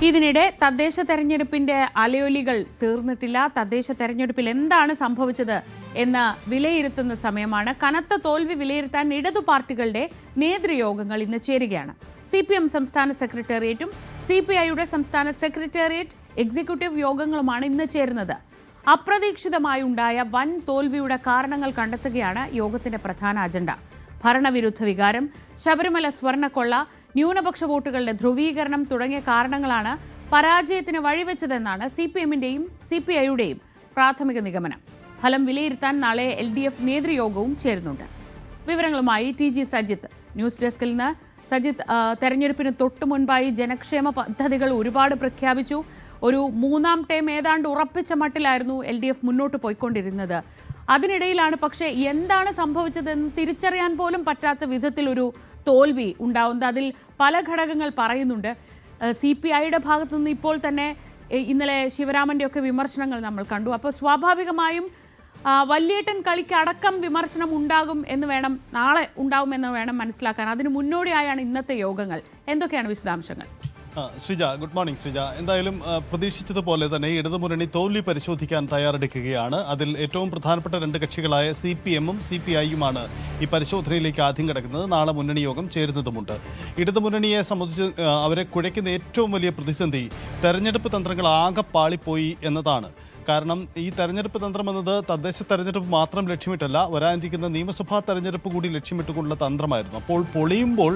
ഇതിനിടെ തദ്ദേശ തെരഞ്ഞെടുപ്പിന്റെ അലയൊലികൾ തീർന്നിട്ടില്ല. തദ്ദേശ തെരഞ്ഞെടുപ്പിൽ എന്താണ് സംഭവിച്ചത് എന്ന് വിലയിരുത്തുന്ന സമയമാണ്. കനത്ത തോൽവി വിലയിരുത്താൻ ഇടതു പാർട്ടികളുടെ നേതൃയോഗങ്ങൾ ഇന്ന് ചേരുകയാണ്. CPM സംസ്ഥാന സെക്രട്ടേറിയറ്റും CPIയുടെ സംസ്ഥാന സെക്രട്ടേറിയറ്റ് എക്സിക്യൂട്ടീവ് യോഗങ്ങളുമാണ് ഇന്ന് ചേരുന്നത്. അപ്രതീക്ഷിതമായി ഉണ്ടായ വൻ തോൽവിയുടെ കാരണങ്ങൾ കണ്ടെത്തുകയാണ് യോഗത്തിന്റെ പ്രധാന അജണ്ട. ഭരണവിരുദ്ധ വികാരം, ശബരിമല സ്വർണ്ണക്കൊള്ള, ന്യൂനപക്ഷ വോട്ടുകളുടെ ധ്രുവീകരണം തുടങ്ങിയ കാരണങ്ങളാണ് പരാജയത്തിന് വഴിവെച്ചതെന്നാണ് CPMന്റെയും CPIയുടെയും പ്രാഥമിക നിഗമനം. ഫലം വിലയിരുത്താൻ നാളെ LDF നേതൃയോഗവും ചേരുന്നുണ്ട്. വിവരങ്ങളുമായി TG സജിത്ത് ന്യൂസ് ഡെസ്കിൽ നിന്ന്. സജിത്ത്, തെരഞ്ഞെടുപ്പിന് തൊട്ടു മുൻപായി ജനക്ഷേമ പദ്ധതികൾ ഒരുപാട് പ്രഖ്യാപിച്ചു. ഒരു മൂന്നാം ടേം ഏതാണ്ട് ഉറപ്പിച്ച മട്ടിലായിരുന്നു LDF മുന്നോട്ട് പോയിക്കൊണ്ടിരുന്നത്. അതിനിടയിലാണ് പക്ഷേ എന്താണ് സംഭവിച്ചതെന്ന് തിരിച്ചറിയാൻ പോലും പറ്റാത്ത വിധത്തിൽ ഒരു തോൽവി ഉണ്ടാവുന്നത്. അതിൽ പല ഘടകങ്ങൾ പറയുന്നുണ്ട്. CPIയുടെ ഭാഗത്തു നിന്ന് ഇപ്പോൾ തന്നെ ഇന്നലെ ശിവരാമന്റെ ഒക്കെ വിമർശനങ്ങൾ നമ്മൾ കണ്ടു. അപ്പോൾ സ്വാഭാവികമായും വല്യേട്ടൻ കളിക്ക് അടക്കം വിമർശനം ഉണ്ടാകും എന്ന് വേണം, നാളെ ഉണ്ടാകുമെന്ന് വേണം മനസ്സിലാക്കാൻ. അതിന് മുന്നോടിയായാണ് ഇന്നത്തെ യോഗങ്ങൾ. എന്തൊക്കെയാണ് വിശദാംശങ്ങൾ? Sreeja, good morning Sreeja. എന്തായാലും പ്രതീക്ഷിച്ചതുപോലെ തന്നെ ഇടതുമുന്നണി തോൽവി പരിശോധിക്കാൻ തയ്യാറെടുക്കുകയാണ്. അതിൽ ഏറ്റവും പ്രധാനപ്പെട്ട രണ്ട് കക്ഷികളായ CPMും CPIയുമാണ് ഈ പരിശോധനയിലേക്ക് ആദ്യം കിടക്കുന്നത്. നാളെ മുന്നണി യോഗം ചേരുന്നതുമുണ്ട്. ഇടതുമുന്നണിയെ സംബന്ധിച്ച് അവരെ കുഴയ്ക്കുന്ന ഏറ്റവും വലിയ പ്രതിസന്ധി തെരഞ്ഞെടുപ്പ് തന്ത്രങ്ങൾ ആകെ പാളിപ്പോയി എന്നതാണ്. കാരണം ഈ തെരഞ്ഞെടുപ്പ് തന്ത്രം എന്നത് തദ്ദേശ തെരഞ്ഞെടുപ്പ് മാത്രം ലക്ഷ്യമിട്ടല്ല, വരാനിരിക്കുന്ന നിയമസഭാ തെരഞ്ഞെടുപ്പ് കൂടി ലക്ഷ്യമിട്ടുകൊണ്ടുള്ള തന്ത്രമായിരുന്നു. അപ്പോൾ പൊളിയുമ്പോൾ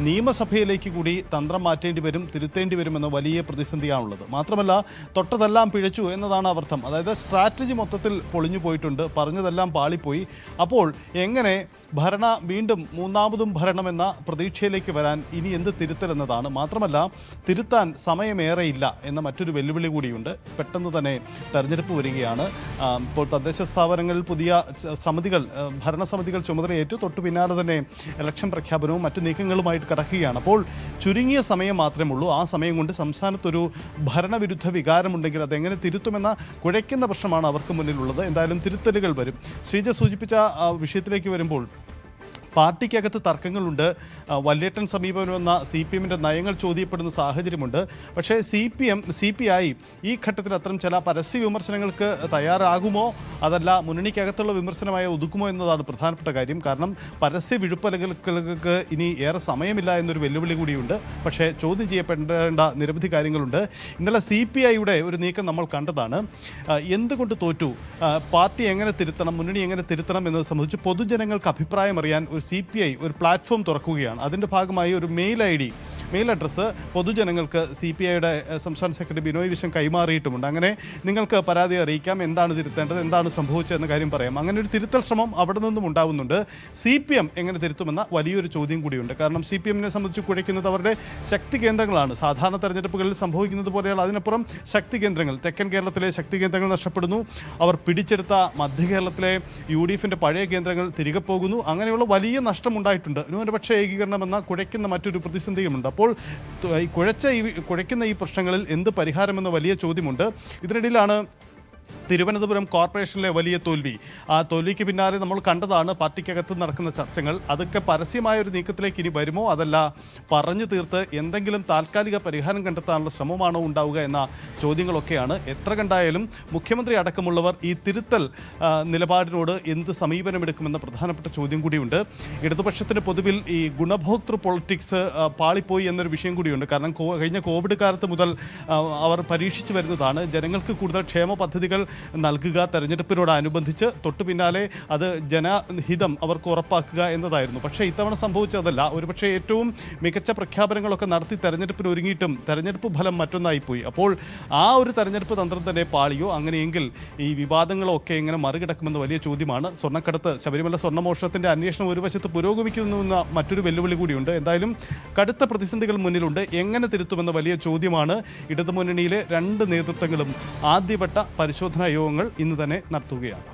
നിയമസഭയിലേക്ക് കൂടി തന്ത്രം മാറ്റേണ്ടി വരും, തിരുത്തേണ്ടി വരുമെന്ന വലിയ പ്രതിസന്ധിയാണുള്ളത്. മാത്രമല്ല, തൊട്ടതെല്ലാം പിഴച്ചു എന്നതാണ് അർത്ഥം. അതായത് സ്ട്രാറ്റജി മൊത്തത്തിൽ പൊളിഞ്ഞു പോയിട്ടുണ്ട്, പറഞ്ഞതെല്ലാം പാളിപ്പോയി. അപ്പോൾ എങ്ങനെ വീണ്ടും മൂന്നാമതും ഭരണമെന്ന പ്രതീക്ഷയിലേക്ക് വരാൻ ഇനി എന്ത് തിരുത്തൽ എന്നതാണ്. മാത്രമല്ല, തിരുത്താൻ സമയമേറെയില്ല എന്ന മറ്റൊരു വെല്ലുവിളി കൂടിയുണ്ട്. പെട്ടെന്ന് തന്നെ തെരഞ്ഞെടുപ്പ് വരികയാണ്. ഇപ്പോൾ തദ്ദേശ സ്ഥാപനങ്ങളിൽ പുതിയ സമിതികൾ, ഭരണസമിതികൾ ചുമതലയേറ്റു. തൊട്ടു പിന്നാലെ തന്നെ ഇലക്ഷൻ പ്രഖ്യാപനവും മറ്റു നീക്കങ്ങളുമായിട്ട് കടക്കുകയാണ്. അപ്പോൾ ചുരുങ്ങിയ സമയം മാത്രമേ ഉള്ളൂ. ആ സമയം കൊണ്ട് സംസ്ഥാനത്തൊരു ഭരണവിരുദ്ധ വികാരമുണ്ടെങ്കിൽ അതെങ്ങനെ തിരുത്തുമെന്ന കുഴയ്ക്കുന്ന പ്രശ്നമാണ് അവർക്ക് മുന്നിലുള്ളത്. എന്തായാലും തിരുത്തലുകൾ വരും. ശ്രീജ സൂചിപ്പിച്ച വിഷയത്തിലേക്ക് വരുമ്പോൾ, പാർട്ടിക്കകത്ത് തർക്കങ്ങളുണ്ട്. വല്യേട്ടൻ സമീപനമെന്ന CPMന്റെ നയങ്ങൾ ചോദ്യപ്പെടുന്ന സാഹചര്യമുണ്ട്. പക്ഷേ CPI ഈ ഘട്ടത്തിൽ അത്തരം ചില പരസ്യ വിമർശനങ്ങൾക്ക് തയ്യാറാകുമോ, അതല്ല മുന്നണിക്കകത്തുള്ള വിമർശനമായി ഒതുക്കുമോ എന്നതാണ് പ്രധാനപ്പെട്ട കാര്യം. കാരണം പരസ്യ വിഴുപ്പലകൾക്ക് ഇനി ഏറെ സമയമില്ല എന്നൊരു വെല്ലുവിളി കൂടിയുണ്ട്. പക്ഷേ ചോദ്യം ചെയ്യപ്പെടേണ്ട നിരവധി കാര്യങ്ങളുണ്ട്. ഇന്നലെ CPIയുടെ ഒരു നീക്കം നമ്മൾ കണ്ടതാണ്. എന്തുകൊണ്ട് തോറ്റു, പാർട്ടി എങ്ങനെ തിരുത്തണം, മുന്നണി എങ്ങനെ തിരുത്തണം എന്നത് സംബന്ധിച്ച് പൊതുജനങ്ങൾക്ക് അഭിപ്രായം അറിയാൻ ഒരു CPI ഒരു പ്ലാറ്റ്ഫോം തുറക്കുകയാണ്. അതിൻ്റെ ഭാഗമായി ഒരു മെയിൽ അഡ്രസ്സ് പൊതുജനങ്ങൾക്ക് CPIയുടെ സംസ്ഥാന സെക്രട്ടറി ബിനോയ് വിശ്വം കൈമാറിയിട്ടുമുണ്ട്. അങ്ങനെ നിങ്ങൾക്ക് പരാതി അറിയിക്കാം, എന്താണ് തിരുത്തേണ്ടത്, എന്താണ് സംഭവിച്ചതെന്ന കാര്യം പറയാം. അങ്ങനെ ഒരു തിരുത്തൽ ശ്രമം അവിടെ നിന്നും ഉണ്ടാവുന്നുണ്ട്. CPM എങ്ങനെ തിരുത്തുമെന്ന വലിയൊരു ചോദ്യം കൂടിയുണ്ട്. കാരണം CPMനെ സംബന്ധിച്ച് കുഴയ്ക്കുന്നത് അവരുടെ ശക്തി കേന്ദ്രങ്ങളാണ്. സാധാരണ തെരഞ്ഞെടുപ്പുകളിൽ സംഭവിക്കുന്നത് പോലെയുള്ള അതിനപ്പുറം ശക്തി കേന്ദ്രങ്ങൾ, തെക്കൻ കേരളത്തിലെ ശക്തി കേന്ദ്രങ്ങൾ നഷ്ടപ്പെടുന്നു. അവർ പിടിച്ചെടുത്ത മധ്യ കേരളത്തിലെ UDFന്റെ പഴയ കേന്ദ്രങ്ങൾ തിരികെ പോകുന്നു. അങ്ങനെയുള്ള വലിയ നഷ്ടമുണ്ടായിട്ടുണ്ട്. ന്യൂനപക്ഷ ഏകീകരണം എന്ന കുഴയ്ക്കുന്ന മറ്റൊരു പ്രതിസന്ധിയുമുണ്ട്. അപ്പോൾ കുഴയ്ക്കുന്ന ഈ പ്രശ്നങ്ങളിൽ എന്ത് പരിഹാരമെന്ന വലിയ ചോദ്യമുണ്ട്. ഇതിനിടയിലാണ് തിരുവനന്തപുരം കോർപ്പറേഷനിലെ വലിയ തോൽവി. ആ തോൽവിക്ക് പിന്നാലെ നമ്മൾ കണ്ടതാണ് പാർട്ടിക്കകത്ത് നടക്കുന്ന ചർച്ചകൾ. അതൊക്കെ പരസ്യമായൊരു നീക്കത്തിലേക്ക് ഇനി വരുമോ, അതല്ല പറഞ്ഞു തീർത്ത് എന്തെങ്കിലും താൽക്കാലിക പരിഹാരം കണ്ടെത്താനുള്ള ശ്രമമാണോ ഉണ്ടാവുക എന്ന ചോദ്യങ്ങളൊക്കെയാണ്. എത്ര കണ്ടായാലും മുഖ്യമന്ത്രി അടക്കമുള്ളവർ ഈ തിരുത്തൽ നിലപാടിനോട് എന്ത് സമീപനമെടുക്കുമെന്ന പ്രധാനപ്പെട്ട ചോദ്യം കൂടിയുണ്ട്. ഇടതുപക്ഷത്തിന് പൊതുവിൽ ഈ ഗുണഭോക്തൃ പൊളിറ്റിക്സ് പാളിപ്പോയി എന്നൊരു വിഷയം കൂടിയുണ്ട്. കാരണം കഴിഞ്ഞ കോവിഡ് കാലത്ത് മുതൽ അവർ പരീക്ഷിച്ചു വരുന്നതാണ് ജനങ്ങൾക്ക് കൂടുതൽ ക്ഷേമ പദ്ധതികൾ നൽകുക, തെരഞ്ഞെടുപ്പിനോടനുബന്ധിച്ച് തൊട്ടു പിന്നാലെ അത് ജനഹിതം അവർക്ക് ഉറപ്പാക്കുക എന്നതായിരുന്നു. പക്ഷേ ഇത്തവണ സംഭവിച്ചതല്ല. ഒരുപക്ഷെ ഏറ്റവും മികച്ച പ്രഖ്യാപനങ്ങളൊക്കെ നടത്തി തെരഞ്ഞെടുപ്പിന് ഒരുങ്ങിയിട്ടും തെരഞ്ഞെടുപ്പ് ഫലം മറ്റൊന്നായിപ്പോയി. അപ്പോൾ ആ ഒരു തെരഞ്ഞെടുപ്പ് തന്ത്രം തന്നെ പാളിയോ? അങ്ങനെയെങ്കിൽ ഈ വിവാദങ്ങളൊക്കെ എങ്ങനെ മറികടക്കുമെന്ന വലിയ ചോദ്യമാണ്. സ്വർണ്ണക്കടത്ത്, ശബരിമല സ്വർണ്ണമോഷണത്തിൻ്റെ അന്വേഷണം ഒരു വശത്ത് പുരോഗമിക്കുന്നുവെന്ന മറ്റൊരു വെല്ലുവിളി കൂടിയുണ്ട്. എന്തായാലും കടുത്ത പ്രതിസന്ധികൾ മുന്നിലുണ്ട്. എങ്ങനെ തിരുത്തുമെന്ന വലിയ ചോദ്യമാണ്. ഇടതുമുന്നണിയിലെ രണ്ട് നേതൃത്വങ്ങളും ആദ്യവട്ട പരിശോധനാ യോഗങ്ങൾ ഇന്ന് തന്നെ നടത്തുകയാണ്.